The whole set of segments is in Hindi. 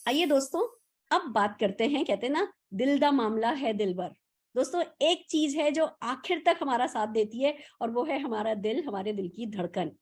आइए दोस्तों, अब बात करते हैं, कहते हैं ना, दिल दा मामला है दिलबर। दोस्तों, एक चीज है जो आखिर तक हमारा साथ देती है और वो है हमारा दिल, हमारे दिल की धड़कन।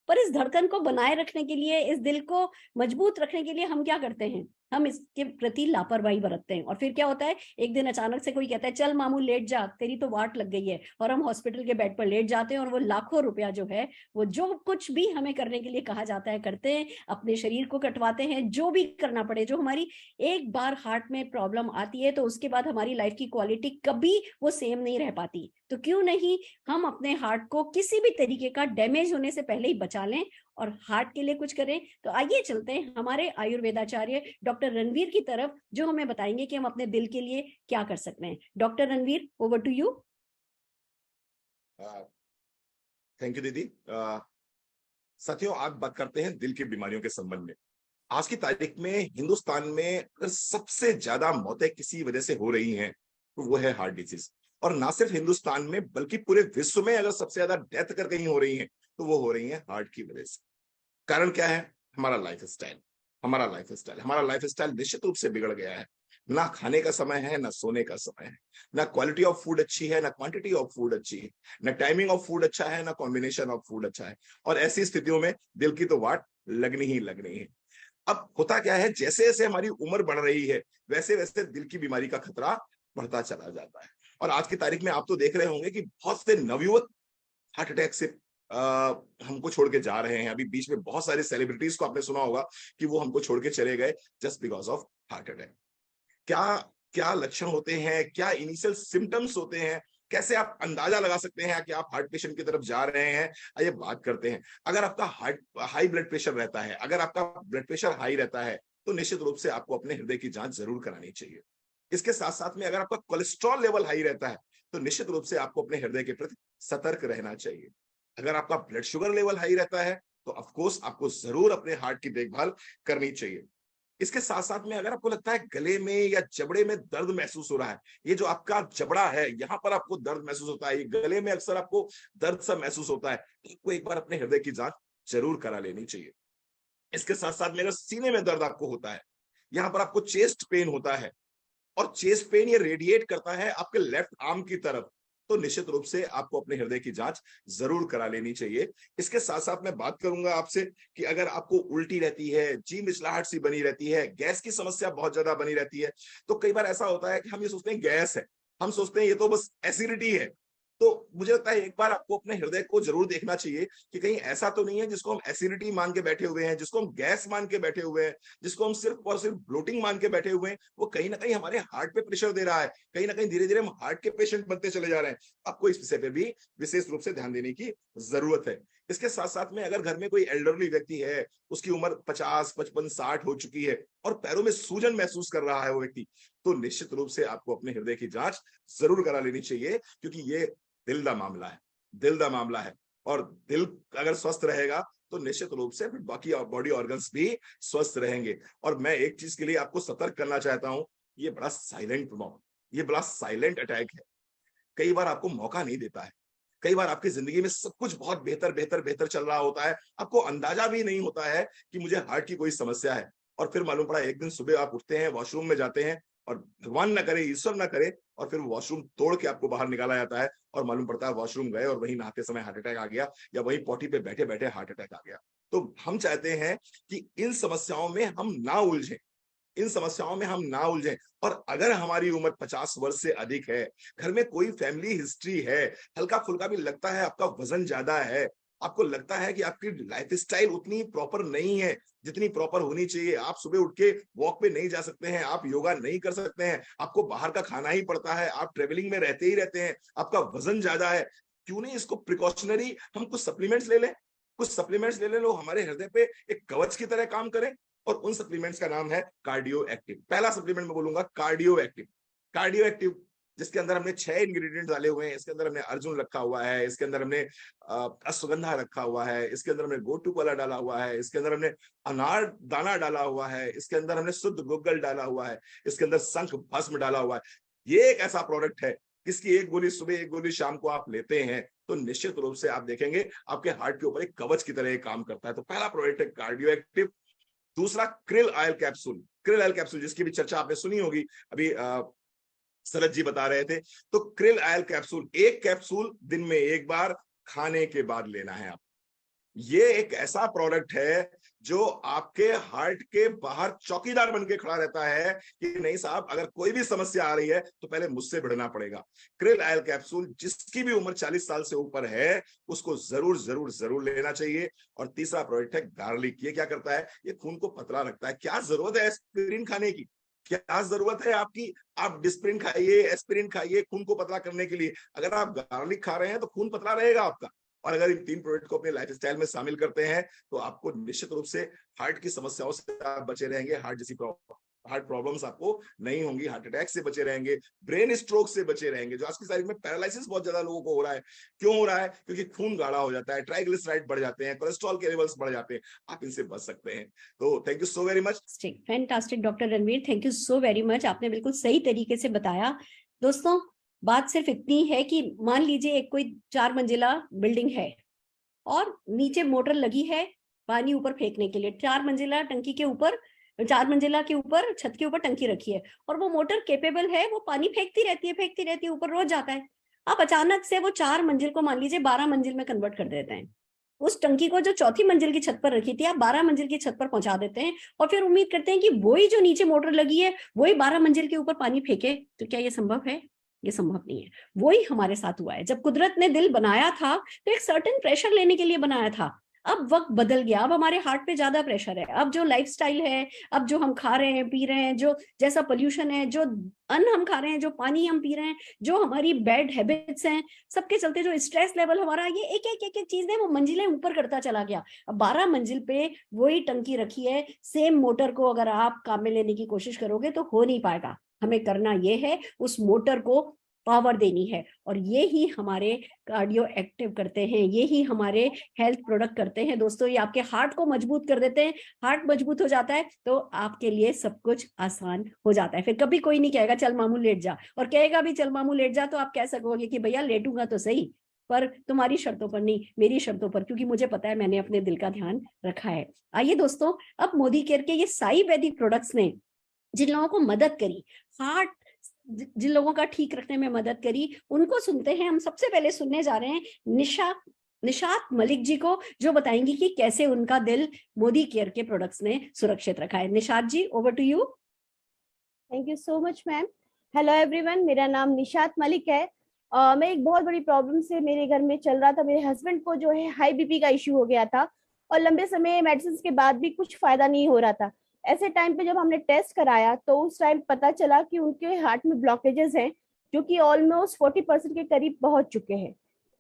पर इस धड़कन को बनाए रखने के लिए, इस दिल को मजबूत रखने के लिए हम क्या करते हैं? हम इसके प्रति लापरवाही बरतते हैं और फिर क्या होता है, एक दिन अचानक से कोई कहता है चल मामू लेट जा, तेरी तो वाट लग गई है, और हम हॉस्पिटल के बेड पर लेट जाते हैं और वो लाखों रुपया जो है, वो जो कुछ भी हमें करने के लिए कहा जाता है करते हैं, अपने शरीर को कटवाते हैं, जो भी करना पड़े। जो हमारी एक बार हार्ट में प्रॉब्लम आती है तो उसके बाद हमारी लाइफ की क्वालिटी कभी वो सेम नहीं रह पाती। तो क्यों नहीं हम अपने हार्ट को किसी भी तरीके का डैमेज होने से पहले ही बचा लें और हार्ट के लिए कुछ करें। तो आइए चलते हैं हमारे आयुर्वेदाचार्य डॉक्टर रणवीर की तरफ, जो हमें बताएंगे कि हम अपने दिल के लिए क्या कर सकते हैं। Doctor Ranveer, over to you. Thank you दीदी। साथियों, आज बात करते हैं दिल की बीमारियों के संबंध में। आज की तारीख में हिंदुस्तान में अगर सबसे ज्यादा मौतें किसी वजह से हो रही हैं तो वो है हार्ट डिजीज। और ना सिर्फ हिंदुस्तान में बल्कि पूरे विश्व में अगर सबसे ज्यादा डेथ अगर कहीं हो रही है तो वो हो रही है हार्ट की वजह से। कारण क्या है? हमारा लाइफ स्टाइल। हमारा लाइफ स्टाइल निश्चित रूप से बिगड़ गया है। ना खाने का समय है, ना सोने का समय है, ना क्वालिटी ऑफ फूड अच्छी है, ना क्वांटिटी ऑफ फूड अच्छी है, ना टाइमिंग ऑफ फूड अच्छा है, ना कॉम्बिनेशन ऑफ फूड अच्छा है। और ऐसी स्थितियों में दिल की तो वाट लगनी है। अब होता क्या है, जैसे जैसे हमारी उम्र बढ़ रही है वैसे वैसे दिल की बीमारी का खतरा बढ़ता चला जाता है। और आज की तारीख में आप तो देख रहे होंगे कि बहुत से नवयुवक हार्ट अटैक से हमको छोड़ के जा रहे हैं। अभी बीच में बहुत सारे सेलिब्रिटीज को आपने सुना होगा कि वो हमको छोड़ के चले गए just because of heart attack. क्या क्या लक्षण होते हैं, क्या इनिशियल सिम्टम्स होते हैं, कैसे आप अंदाजा लगा सकते हैं कि आप हार्ट पेशेंट की तरफ जा रहे हैं, आइए बात करते हैं। अगर आपका हाई ब्लड प्रेशर रहता है, अगर आपका ब्लड प्रेशर हाई रहता है तो निश्चित रूप से आपको अपने हृदय की जांच जरूर करानी चाहिए। इसके साथ साथ में अगर आपका कोलेस्ट्रॉल लेवल हाई रहता है तो निश्चित रूप से आपको अपने हृदय के प्रति सतर्क रहना चाहिए। अगर आपका ब्लड शुगर लेवल हाई रहता है तो ऑफ कोर्स आपको जरूर अपने हार्ट की देखभाल करनी चाहिए। इसके साथ साथ में अगर आपको लगता है गले में या जबड़े में दर्द महसूस हो रहा है, ये जो आपका जबड़ा है यहाँ पर आपको दर्द महसूस होता है, ये गले में अक्सर आपको दर्द सा महसूस होता है, तो आपको एक बार अपने हृदय की जांच जरूर करा लेनी चाहिए। इसके साथ साथ में अगर सीने में दर्द आपको होता है, यहाँ पर आपको चेस्ट पेन होता है और चेस्ट पेन ये रेडिएट करता है आपके लेफ्ट आर्म की तरफ, तो निश्चित रूप से आपको अपने हृदय की जांच जरूर करा लेनी चाहिए। इसके साथ साथ मैं बात करूंगा आपसे कि अगर आपको उल्टी रहती है, जी मिचलाहट सी बनी रहती है, गैस की समस्या बहुत ज्यादा बनी रहती है, तो कई बार ऐसा होता है कि हम ये सोचते हैं गैस है, हम सोचते हैं ये तो बस एसिडिटी है। तो मुझे लगता है एक बार आपको अपने हृदय को जरूर देखना चाहिए कि कहीं ऐसा तो नहीं है जिसको हम एसिडिटी मान के बैठे हुए हैं, जिसको हम गैस मान के बैठे हुए हैं, जिसको हम सिर्फ और सिर्फ ब्लोटिंग मान के बैठे हुए हैं, वो कहीं ना कहीं हमारे हार्ट पे प्रेशर दे रहा है। कहीं ना कहीं धीरे धीरे हम हार्ट के पेशेंट बनते चले जा रहे हैं। आपको इस विषय पे भी विशेष रूप से ध्यान देने की जरूरत है। इसके साथ साथ में अगर घर में कोई एल्डरली व्यक्ति है, उसकी उम्र 50, 55, 60 हो चुकी है और पैरों में सूजन महसूस कर रहा है वो व्यक्ति, तो निश्चित रूप से आपको अपने हृदय की जांच जरूर करा लेनी चाहिए, क्योंकि ये दिल का मामला है। दिल का मामला है और दिल अगर स्वस्थ रहेगा तो निश्चित रूप से फिर बाकी बॉडी ऑर्गन्स भी स्वस्थ रहेंगे। और मैं एक चीज के लिए आपको सतर्क करना चाहता हूं, ये बड़ा ये बड़ा साइलेंट अटैक है। कई बार आपको मौका नहीं देता है। कई बार आपकी जिंदगी में सब कुछ बहुत बेहतर बेहतर बेहतर चल रहा होता है, आपको अंदाजा भी नहीं होता है कि मुझे हार्ट की कोई समस्या है, और फिर मालूम पड़ा एक दिन सुबह आप उठते हैं, वॉशरूम में जाते हैं और भगवान ना करे, ईश्वर ना करे, और फिर वॉशरूम तोड़ के आपको बाहर निकाला जाता है और मालूम पड़ता है वॉशरूम गए और वहीं नहाते समय हार्ट अटैक आ गया, या वहीं पॉटी पे बैठे बैठे हार्ट अटैक आ गया। तो हम चाहते हैं कि इन समस्याओं में हम ना उलझें, इन समस्याओं में हम ना उलझें। और अगर हमारी उम्र 50 वर्ष से अधिक है, घर में कोई फैमिली हिस्ट्री है, हल्का फुल्का भी लगता है आपका वजन ज्यादा है, आपको लगता है कि आपकी लाइफस्टाइल उतनी प्रॉपर नहीं है जितनी प्रॉपर होनी चाहिए, आप सुबह उठ के वॉक पे नहीं जा सकते हैं, आप योगा नहीं कर सकते हैं, आपको बाहर का खाना ही पड़ता है, आप ट्रेवलिंग में रहते ही रहते हैं, आपका वजन ज्यादा है, क्यों नहीं इसको प्रिकॉशनरी हम कुछ सप्लीमेंट्स ले लें। कुछ सप्लीमेंट्स ले लें, लो हमारे हृदय पे एक कवच की तरह काम करें। और उन सप्लीमेंट्स का नाम है कार्डियो एक्टिव। पहला सप्लीमेंट मैं बोलूंगा कार्डियो एक्टिव। कार्डियो एक्टिव जिसके अंदर हमने 6 इंग्रेडिएंट डाले हुए हैं। इसके अंदर हमने अर्जुन रखा हुआ है, इसके अंदर हमने अश्वगंधा रखा हुआ है, इसके अंदर हमने गोटू कोला डाला हुआ है, इसके अंदर हमने अनार दाना डाला हुआ है, इसके अंदर हमने शुद्ध गुग्गल डाला हुआ है, इसके अंदर शंख भस्म डाला हुआ है। ये एक ऐसा प्रोडक्ट है इसकी एक गोली सुबह एक गोली शाम को आप लेते हैं तो निश्चित रूप से आप देखेंगे आपके हार्ट के ऊपर एक कवच की तरह काम करता है। तो पहला प्रोडक्ट है कार्डियो एक्टिव। दूसरा krill oil capsule. Krill oil capsule जिसकी भी चर्चा आपने सुनी होगी, अभी शरद जी बता रहे थे। तो क्रिल ऑयल कैप्सूल, एक कैप्सूल दिन में एक बार खाने के बाद लेना है आप। ये एक ऐसा प्रोडक्ट है जो आपके हार्ट के बाहर चौकीदार बन के खड़ा रहता है कि नहीं साहब, अगर कोई भी समस्या आ रही है तो पहले मुझसे भिड़ना पड़ेगा। क्रिल ऑयल कैप्सूल जिसकी भी उम्र 40 साल से ऊपर है उसको जरूर जरूर जरूर लेना चाहिए। और तीसरा प्रोडक्ट है गार्लिक। ये क्या करता है? ये खून को पतला रखता है। क्या जरूरत है एस्पिरिन खाने की? क्या जरूरत है आपकी? आप डिस्प्रिन खाइए, एस्पिरिन खाइए खून को पतला करने के लिए। अगर आप गार्लिक खा रहे हैं तो खून पतला रहेगा आपका। और अगर इन 3 प्रोडक्ट को अपने लाइफस्टाइल में शामिल करते हैं तो आपको निश्चित रूप से हार्ट की समस्याओं से आप बचे रहेंगे। हार्ट प्रॉब्लम्स आपको नहीं होंगी, हार्ट अटैक से बचे रहेंगे, ब्रेन स्ट्रोक से बचे रहेंगे। जो आज की तारीख में पैरालिसिस बहुत ज्यादा लोगों को हो रहा है, क्यों हो रहा है? क्योंकि खून गाढ़ा हो जाता है, ट्राइग्लिसराइड बढ़ जाते हैं, कोलेस्ट्रॉल के लेवल्स बढ़ जाते हैं। आप इनसे बच सकते हैं। तो thank you so very much. Fantastic doctor Ranveer, thank you so very much. आपने बिल्कुल सही तरीके से बताया। दोस्तों, बात सिर्फ इतनी है कि मान लीजिए एक कोई 4 मंजिला बिल्डिंग है और नीचे मोटर लगी है पानी ऊपर फेंकने के लिए। 4 मंजिला टंकी के ऊपर, 4 मंजिला के ऊपर छत के ऊपर टंकी रखी है और वो मोटर केपेबल है, वो पानी फेंकती रहती है ऊपर, रोज जाता है। आप अचानक से वो 4 मंजिल को मान लीजिए 12 मंजिल में कन्वर्ट कर देते हैं। उस टंकी को जो 4थी मंजिल की छत पर रखी थी आप 12 मंजिल की छत पर पहुंचा देते हैं और फिर उम्मीद करते हैं कि वही जो नीचे मोटर लगी है वही 12 मंजिल के ऊपर पानी फेंके। तो क्या ये संभव है? ये संभव नहीं है। वही हमारे साथ हुआ है। जब कुदरत ने दिल बनाया था तो एक सर्टेन प्रेशर लेने के लिए बनाया था। अब वक्त बदल गया, अब हमारे हार्ट पे ज्यादा प्रेशर है। अब जो लाइफस्टाइल है, अब जो हम खा रहे हैं पी रहे हैं, जो जैसा पोल्यूशन है, जो अन्न हम खा रहे हैं, जो पानी हम पी रहे हैं, जो हमारी बैड हैबिट्स हैं, सबके चलते जो स्ट्रेस लेवल हमारा, ये एक चीज है वो मंजिलें ऊपर करता चला गया। अब 12 मंजिल पे वही टंकी रखी है, सेम मोटर को अगर आप काम में लेने की कोशिश करोगे तो हो नहीं पाएगा। हमें करना ये है उस मोटर को पावर देनी है और ये ही हमारे कार्डियो एक्टिव करते हैं, ये ही हमारे हेल्थ प्रोडक्ट करते हैं। दोस्तों, ये आपके हार्ट को मजबूत कर देते हैं। हार्ट मजबूत हो जाता है तो आपके लिए सब कुछ आसान हो जाता है। फिर कभी कोई नहीं कहेगा चल मामू लेट जा, और कहेगा भी चल मामू लेट जा तो आप कह सकोगे कि भैया लेटूंगा तो सही, पर तुम्हारी शर्तों पर नहीं, मेरी शर्तों पर, क्योंकि मुझे पता है मैंने अपने दिल का ध्यान रखा है। आइए दोस्तों, अब मोदी केयर के ये साई वैदिक प्रोडक्ट्स ने जिन लोगों को मदद करी, हार्ट जिन लोगों का ठीक रखने में मदद करी, उनको सुनते हैं। हम सबसे पहले सुनने जा रहे हैं निशात मलिक जी को, जो बताएंगी कि कैसे उनका दिल मोदी केयर के प्रोडक्ट्स ने सुरक्षित रखा है। Nishat ji, over to you. Thank you so much ma'am. Hello everyone, मेरा नाम निशात मलिक है। मैं एक बहुत बड़ी प्रॉब्लम से मेरे घर में चल रहा था। मेरे हस्बैंड को जो है हाई बीपी का इश्यू हो गया था और लंबे समय मेडिसिन के बाद भी कुछ फायदा नहीं हो रहा था। ऐसे टाइम पे जब हमने टेस्ट कराया तो उस टाइम पता चला कि उनके हार्ट में ब्लॉकेजेस हैं जो कि ऑलमोस्ट 40% के करीब पहुंच चुके हैं।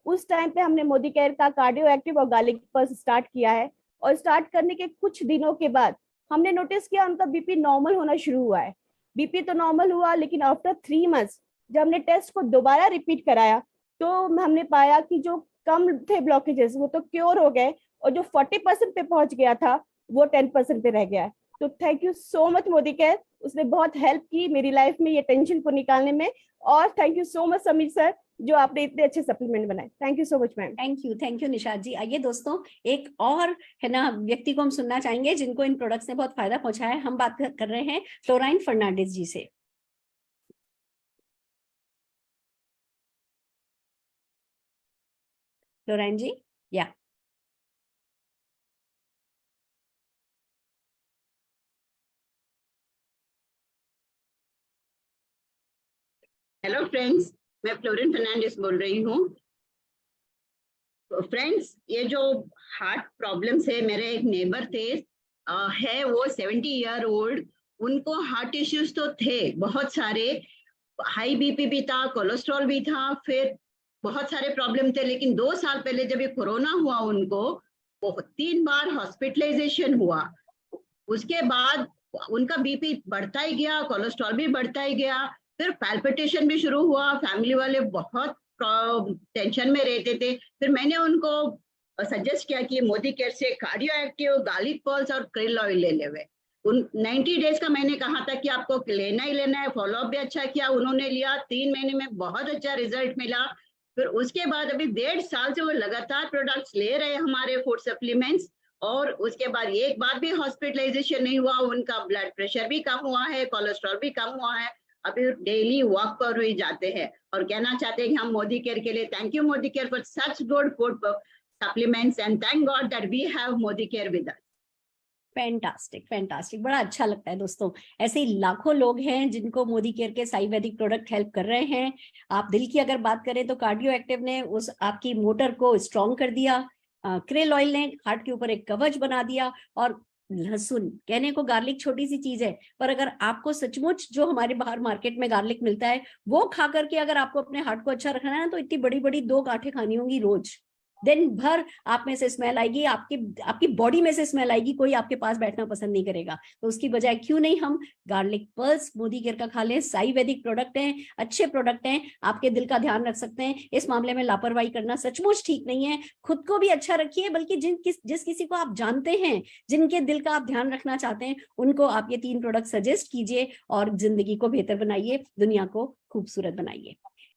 उस टाइम पे हमने मोदी केयर का कार्डियो एक्टिव और गार्लिक पल्स स्टार्ट किया है और स्टार्ट करने के कुछ दिनों के बाद हमने नोटिस किया उनका बीपी नॉर्मल होना शुरू हुआ है। बीपी तो नॉर्मल हुआ, लेकिन आफ्टर 3 मंथ्स जब हमने टेस्ट को दोबारा रिपीट कराया तो हमने पाया कि जो कम थे ब्लॉकेजेस वो तो क्योर हो गए और जो 40% पे पहुंच गया था वो 10% पे रह गया है। तो thank you so much Modi care, उसने बहुत हेल्प की मेरी लाइफ में ये टेंशन को निकालने में। और thank you so much Sameer sir, जो आपने इतने अच्छे सप्लीमेंट बनाए। Thank you so much ma'am. Thank you Nishat ji. आइए दोस्तों, एक और है ना व्यक्ति को हम सुनना चाहेंगे जिनको इन प्रोडक्ट्स ने बहुत फायदा पहुंचाया है। हम बात कर रहे हैं फ्लोराइन फर्नांडिस जी से। फ्लोराइन जी, या हेलो फ्रेंड्स, मैं फ्लोरिन फर्नांडिस बोल रही हूँ। तो फ्रेंड्स, ये जो हार्ट प्रॉब्लम्स है, मेरे एक नेबर थे, है वो 70 ईयर ओल्ड। उनको हार्ट इश्यूज तो थे बहुत सारे, हाई बीपी भी था, कोलेस्ट्रॉल भी था, फिर बहुत सारे प्रॉब्लम थे। लेकिन 2 साल पहले जब ये कोरोना हुआ उनको 3 बार हॉस्पिटलाइजेशन हुआ। उसके बाद उनका बीपी बढ़ता ही गया, कोलेस्ट्रॉल भी बढ़ता ही गया, फिर पैल्पिटेशन भी शुरू हुआ। फैमिली वाले बहुत टेंशन में रहते थे। फिर मैंने उनको सजेस्ट किया कि मोदी केयर से कार्डियो एक्टिव, गार्लिक पल्स और क्रिल ऑयल ले लेवे। 90 डेज का मैंने कहा था कि आपको लेना ही लेना है। फॉलोअप भी अच्छा किया, उन्होंने लिया। 3 महीने में बहुत अच्छा रिजल्ट मिला। फिर उसके बाद अभी 1.5 साल से वो लगातार प्रोडक्ट्स ले रहे हैं, हमारे फूड सप्लीमेंट्स, और उसके बाद एक बार भी हॉस्पिटलाइजेशन नहीं हुआ, उनका ब्लड प्रेशर भी कम हुआ है, कोलेस्ट्रॉल भी कम हुआ है। अभी डेली वॉक पर हुई जाते हैं और कहना चाहते हैं कि हम मोदी केयर के लिए thank you Modi care for such good food supplements and thank God that we have Modi care with us. Fantastic fantastic, बड़ा अच्छा लगता है दोस्तों। ऐसे ही लाखों लोग हैं जिनको मोदी केयर के आयुर्वेदिक प्रोडक्ट हेल्प कर रहे हैं। आप दिल की अगर बात करें तो कार्डियो एक्टिव ने उस आपकी मोटर को स्ट्रॉन्ग कर दिया, क्रेल ऑयल ने हार्ट के ऊपर एक कवच बना दिया, और लहसुन, कहने को गार्लिक छोटी सी चीज है, पर अगर आपको सचमुच जो हमारे बाहर मार्केट में गार्लिक मिलता है वो खा करके अगर आपको अपने हार्ट को अच्छा रखना है ना, तो इतनी बड़ी बड़ी 2 गांठें खानी होंगी रोज। दिन भर आप में से स्मेल आएगी, आपकी बॉडी में से स्मेल आएगी, कोई आपके पास बैठना पसंद नहीं करेगा। तो उसकी बजाय क्यों नहीं हम गार्लिक पल्स मोदी केयर का खा लें। आयुर्वेदिक प्रोडक्ट हैं, अच्छे प्रोडक्ट हैं, आपके दिल का ध्यान रख सकते हैं। इस मामले में लापरवाही करना सचमुच ठीक नहीं है। खुद को भी अच्छा रखिए, बल्कि जिस किसी को आप जानते हैं जिनके दिल का आप ध्यान रखना चाहते हैं, उनको आप ये 3 प्रोडक्ट सजेस्ट कीजिए और जिंदगी को बेहतर बनाइए, दुनिया को खूबसूरत बनाइए।